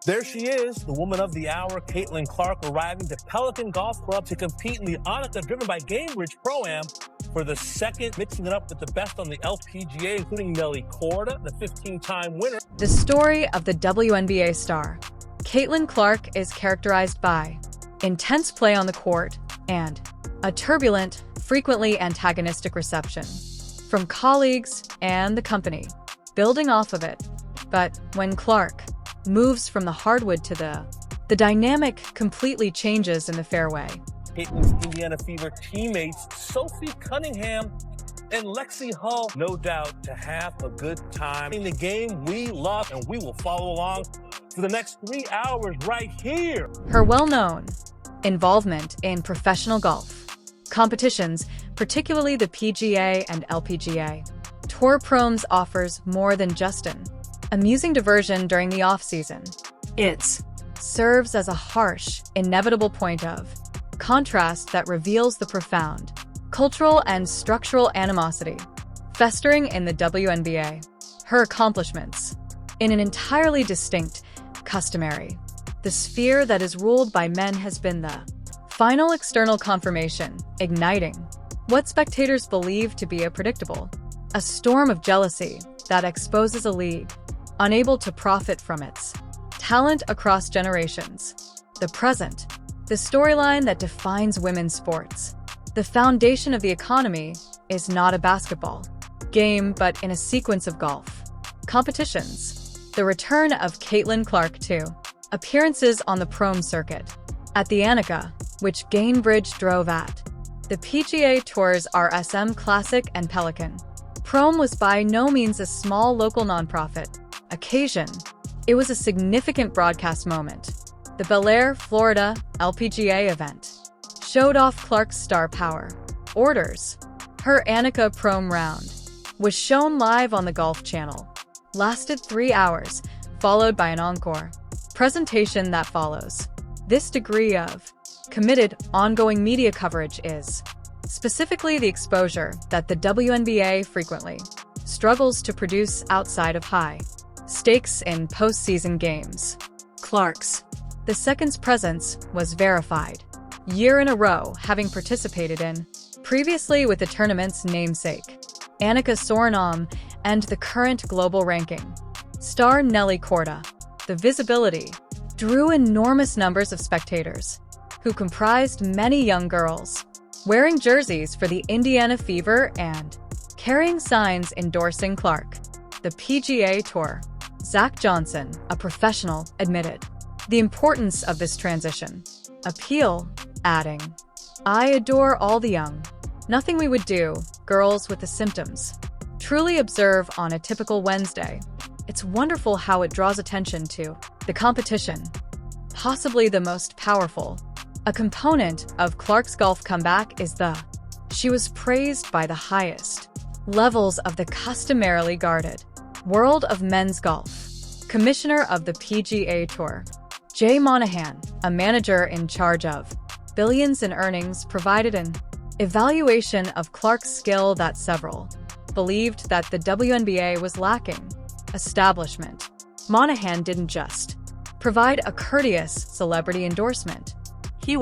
There she is, the woman of the hour, Caitlin Clark, arriving to Pelican Golf Club to compete in the Annika driven by Gamebridge Pro-Am for the second, mixing it up with the best on the LPGA, including Nelly Korda, the 15-time winner. The story of the WNBA star. Caitlin Clark is characterized by intense play on the court and a turbulent, frequently antagonistic reception from colleagues and the company, building off of it. But when Clark moves from the hardwood to the dynamic completely changes in the fairway. Caitlin's Indiana Fever teammates Sophie Cunningham and Lexi Hull, no doubt, to have a good time in the game we love, and we will follow along for the next 3 hours right here. Her well-known involvement in professional golf competitions, particularly the PGA and LPGA Tour Proms, offers more than just an amusing diversion during the off-season. It serves as a harsh, inevitable point of contrast that reveals the profound cultural and structural animosity festering in the WNBA. Her accomplishments, in an entirely distinct, customary, the sphere that is ruled by men, has been the final external confirmation, igniting what spectators believe to be a storm of jealousy that exposes a league unable to profit from its talent across generations. The present, the storyline that defines women's sports. The foundation of the economy is not a basketball game, but in a sequence of golf competitions. The return of Caitlin Clark to appearances on the Prom circuit, at the Annika, which Gamebridge drove at, the PGA Tour's RSM Classic and Pelican Prom, was by no means a small local nonprofit occasion. It was a significant broadcast moment. The Bel Air, Florida LPGA event showed off Clark's star power. Orders. Her Annika Prom round was shown live on the Golf Channel. Lasted 3 hours, followed by an encore presentation that follows. This degree of committed, ongoing media coverage is specifically the exposure that the WNBA frequently struggles to produce outside of high stakes in postseason games. Clark's the second's presence was verified year in a row, having participated in previously with the tournament's namesake, Annika Suriname, and the current global ranking star Nelly Korda. The visibility drew enormous numbers of spectators, who comprised many young girls, wearing jerseys for the Indiana Fever and carrying signs endorsing Clark. The PGA Tour. Zach Johnson, a professional, admitted the importance of this transition. Appeal, adding, "I adore all the young, nothing we would do, girls with the symptoms. Truly observe on a typical Wednesday. It's wonderful how it draws attention to the competition." Possibly the most powerful a component of Clark's golf comeback is she was praised by the highest levels of the customarily guarded world of men's golf. Commissioner of the PGA Tour, Jay Monahan, a manager in charge of billions in earnings, provided an evaluation of Clark's skill that several believed that the WNBA was lacking. Establishment. Monahan didn't just provide a courteous celebrity endorsement. He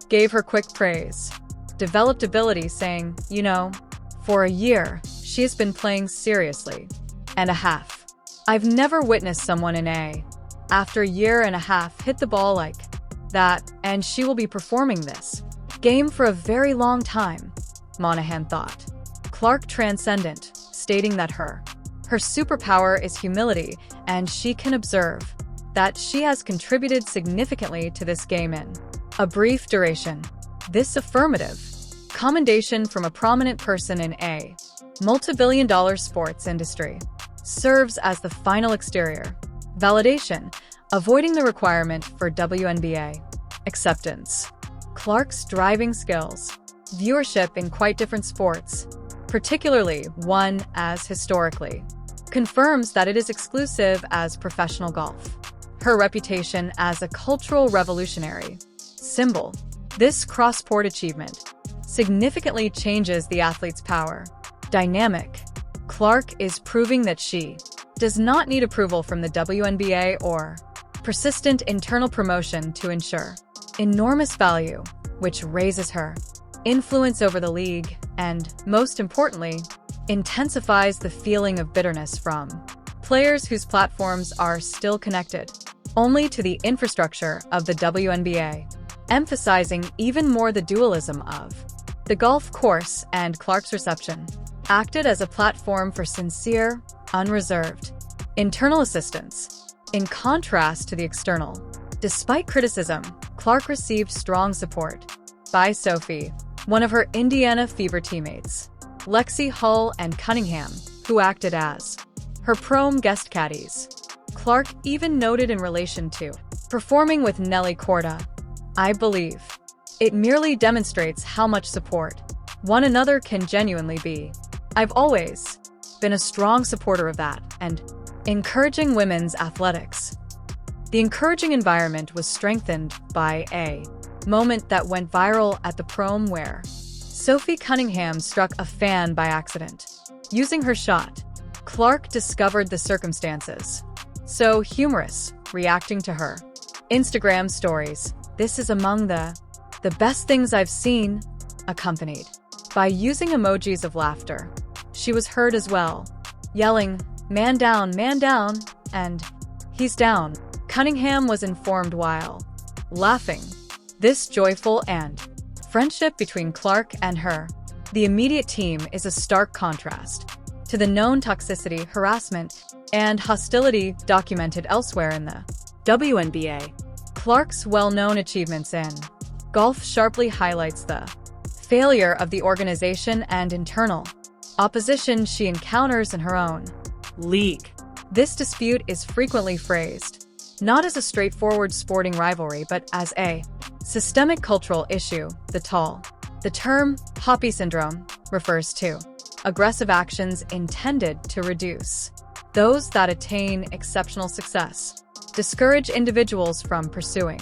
gave her quick praise. Developed ability, saying, for a year, she's been playing seriously and a half. I've never witnessed someone after a year and a half hit the ball like that, and she will be performing this game for a very long time, Monahan thought. Clark transcendent, stating that her superpower is humility, and she can observe that she has contributed significantly to this game in a brief duration. This affirmative commendation from a prominent person in a multi-billion-dollar sports industry serves as the final exterior validation, avoiding the requirement for WNBA acceptance. Clark's driving skills, viewership in quite different sports, particularly one as historically, confirms that it is exclusive as professional golf. Her reputation as a cultural revolutionary symbol. This cross-sport achievement significantly changes the athlete's power dynamic. Clark is proving that she does not need approval from the WNBA or persistent internal promotion to ensure enormous value, which raises her influence over the league and, most importantly, intensifies the feeling of bitterness from players whose platforms are still connected only to the infrastructure of the WNBA, emphasizing even more the dualism of the golf course. And Clark's reception acted as a platform for sincere, unreserved internal assistance, in contrast to the external. Despite criticism, Clark received strong support by Sophie, one of her Indiana Fever teammates, Lexi Hull and Cunningham, who acted as her prom guest caddies. Clark even noted in relation to performing with Nelly Korda, "I believe it merely demonstrates how much support one another can genuinely be. I've always been a strong supporter of that and encouraging women's athletics." The encouraging environment was strengthened by a moment that went viral at the prom where Sophie Cunningham struck a fan by accident. Using her shot, Clark discovered the circumstances so humorous, reacting to her Instagram stories, "This is among the best things I've seen," accompanied by using emojis of laughter. She was heard as well, yelling, man down," and "he's down." Cunningham was informed while laughing. This joyful and friendship between Clark and her, the immediate team, is a stark contrast to the known toxicity, harassment, and hostility documented elsewhere in the WNBA. Clark's well-known achievements in golf sharply highlights the failure of the organization and internal opposition she encounters in her own league. This dispute is frequently phrased not as a straightforward sporting rivalry but as a systemic cultural issue. The term poppy syndrome refers to aggressive actions intended to reduce those that attain exceptional success, discourage individuals from pursuing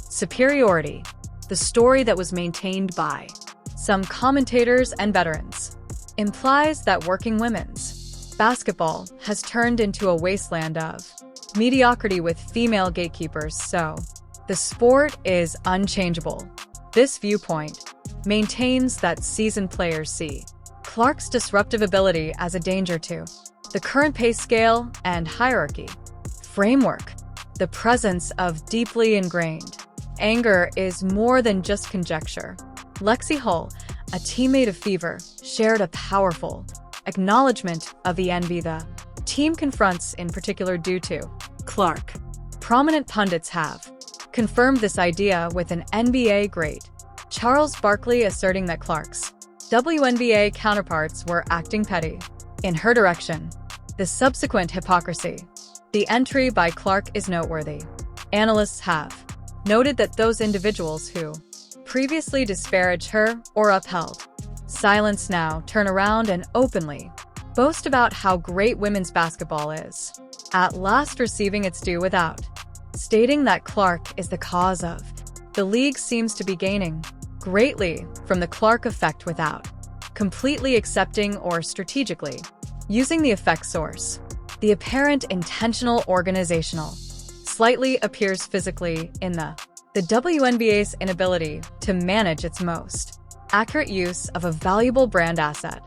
superiority. The story that was maintained by some commentators and veterans implies that working women's basketball has turned into a wasteland of mediocrity with female gatekeepers, so the sport is unchangeable. This viewpoint maintains that seasoned players see Clark's disruptive ability as a danger to the current pay scale and hierarchy framework. The presence of deeply ingrained anger is more than just conjecture. Lexi Hull, a teammate of Fever, shared a powerful acknowledgement of the envy the team confronts, in particular due to Clark. Prominent pundits have confirmed this idea, with an NBA great Charles Barkley asserting that Clark's WNBA counterparts were acting petty in her direction. The subsequent hypocrisy. The entry by Clark is noteworthy. Analysts have noted that those individuals who previously disparaged her or upheld silence now turn around and openly boast about how great women's basketball is, at last receiving its due without stating that Clark is the cause of. The league seems to be gaining greatly from the Clark effect without completely accepting or strategically using the effect source. The apparent intentional organizational slightly appears physically in the WNBA's inability to manage its most accurate use of a valuable brand asset.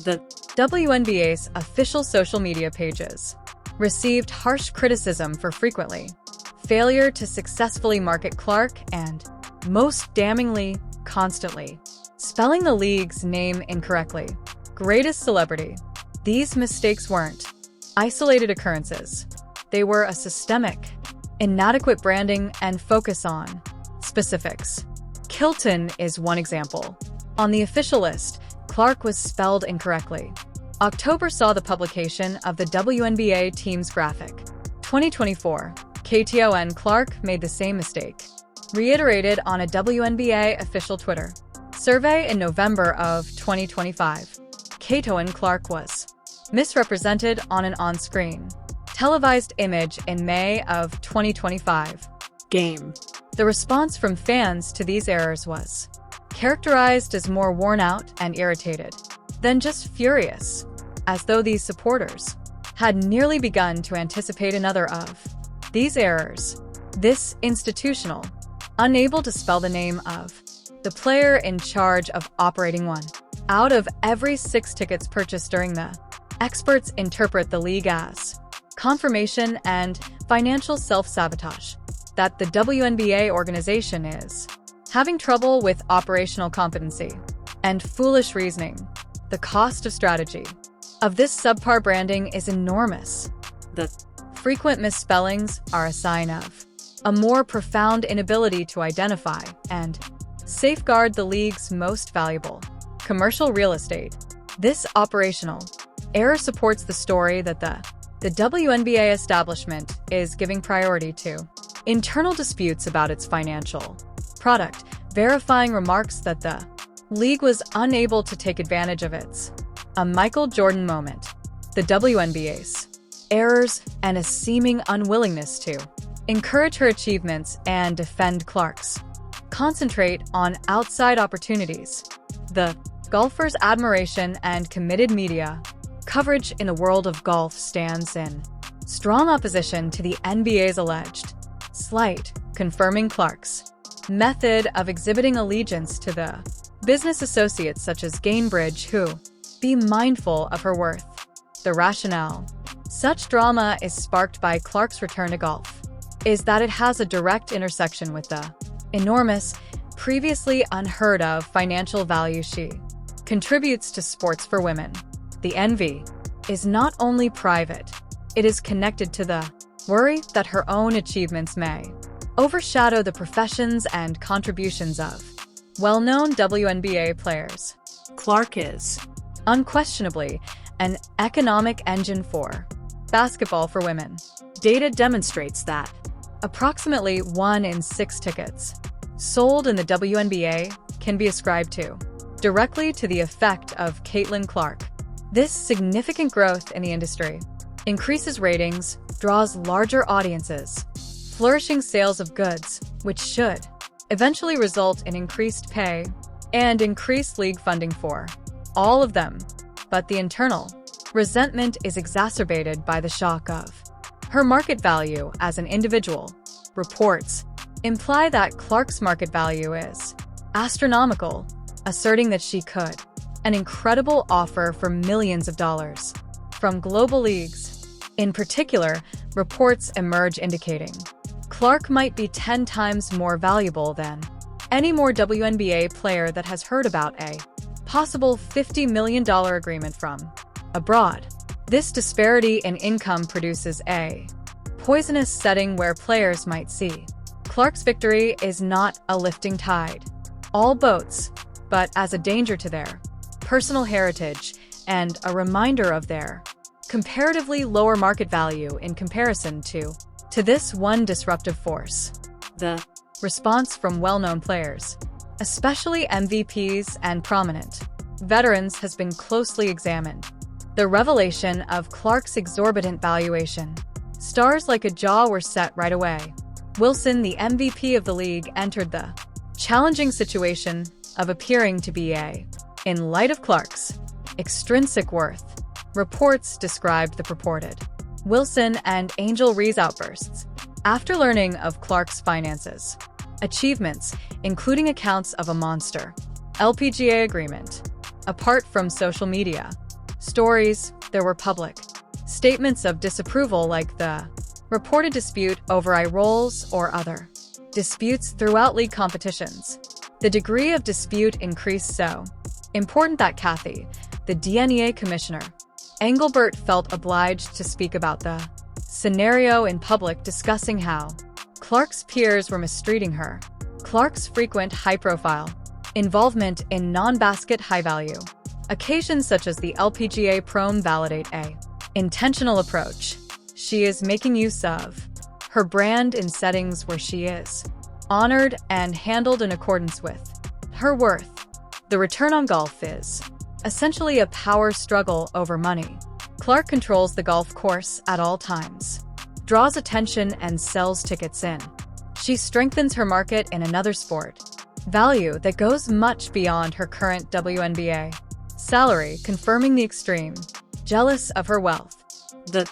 The WNBA's official social media pages received harsh criticism for frequently failure to successfully market Clark and, most damningly, constantly spelling the league's name incorrectly. Greatest celebrity. These mistakes weren't isolated occurrences. They were a systemic, inadequate branding and focus on specifics. Kilton is one example. On the official list, Clark was spelled incorrectly. October saw the publication of the WNBA team's graphic. 2024, KTON Clark made the same mistake. Reiterated on a WNBA official Twitter survey in November of 2025. KTON Clark was misrepresented on an on-screen televised image in May of 2025. Game. The response from fans to these errors was characterized as more worn out and irritated than just furious, as though these supporters had nearly begun to anticipate another of these errors. This institutional, unable to spell the name of the player in charge of operating one out of every 6 tickets purchased during the experts interpret the league as confirmation and financial self-sabotage that the WNBA organization is having trouble with operational competency and foolish reasoning. The cost of strategy of this subpar branding is enormous. The frequent misspellings are a sign of a more profound inability to identify and safeguard the league's most valuable commercial real estate. This operational error supports the story that the WNBA establishment is giving priority to internal disputes about its financial product, verifying remarks that the league was unable to take advantage of its a Michael Jordan moment, the WNBA's errors, and a seeming unwillingness to encourage her achievements and defend Clark's concentrate on outside opportunities. The golfer's admiration and committed media coverage in the world of golf stands in strong opposition to the NBA's alleged slight, confirming Clark's method of exhibiting allegiance to the business associates such as Gainbridge who be mindful of her worth. The rationale such drama is sparked by Clark's return to golf is that it has a direct intersection with the enormous, previously unheard of financial value she contributes to sports for women. The envy is not only private, it is connected to the worry that her own achievements may overshadow the professions and contributions of well-known WNBA players. Clark is unquestionably an economic engine for basketball for women. Data demonstrates that approximately 1 in 6 tickets sold in the WNBA can be ascribed directly to the effect of Caitlin Clark. This significant growth in the industry increases ratings, draws larger audiences, flourishing sales of goods, which should eventually result in increased pay and increased league funding for all of them. But the internal resentment is exacerbated by the shock of her market value as an individual. Reports imply that Clark's market value is astronomical, asserting that she could an incredible offer for millions of dollars from global leagues. In particular, reports emerge indicating Clark might be 10 times more valuable than any more WNBA player that has heard about a possible $50 million agreement from abroad. This disparity in income produces a poisonous setting where players might see Clark's victory is not a lifting tide all boats, but as a danger to their personal heritage and a reminder of their comparatively lower market value in comparison to this one disruptive force. The response from well-known players, especially MVPs and prominent veterans, has been closely examined. The revelation of Clark's exorbitant valuation. Stars like a jaw were set right away. Wilson, the MVP of the league, entered the challenging situation of appearing to be in light of Clark's extrinsic worth. Reports described the purported Wilson and Angel Reese outbursts after learning of Clark's finances, achievements, including accounts of a monster LPGA agreement. Apart from social media stories, there were public statements of disapproval like the reported dispute over eye rolls or other disputes throughout league competitions. The degree of dispute increased so important that Kathy, the DNEA commissioner, Engelbert, felt obliged to speak about the scenario in public, discussing how Clark's peers were mistreating her. Clark's frequent high-profile involvement in non-basket high-value occasions such as the LPGA Prom validate a intentional approach. She is making use of her brand in settings where she is honored and handled in accordance with her worth. The return on golf is essentially a power struggle over money. Clark controls the golf course at all times, draws attention and sells tickets in. She strengthens her market in another sport, value that goes much beyond her current WNBA salary, confirming the extreme jealous of her wealth. The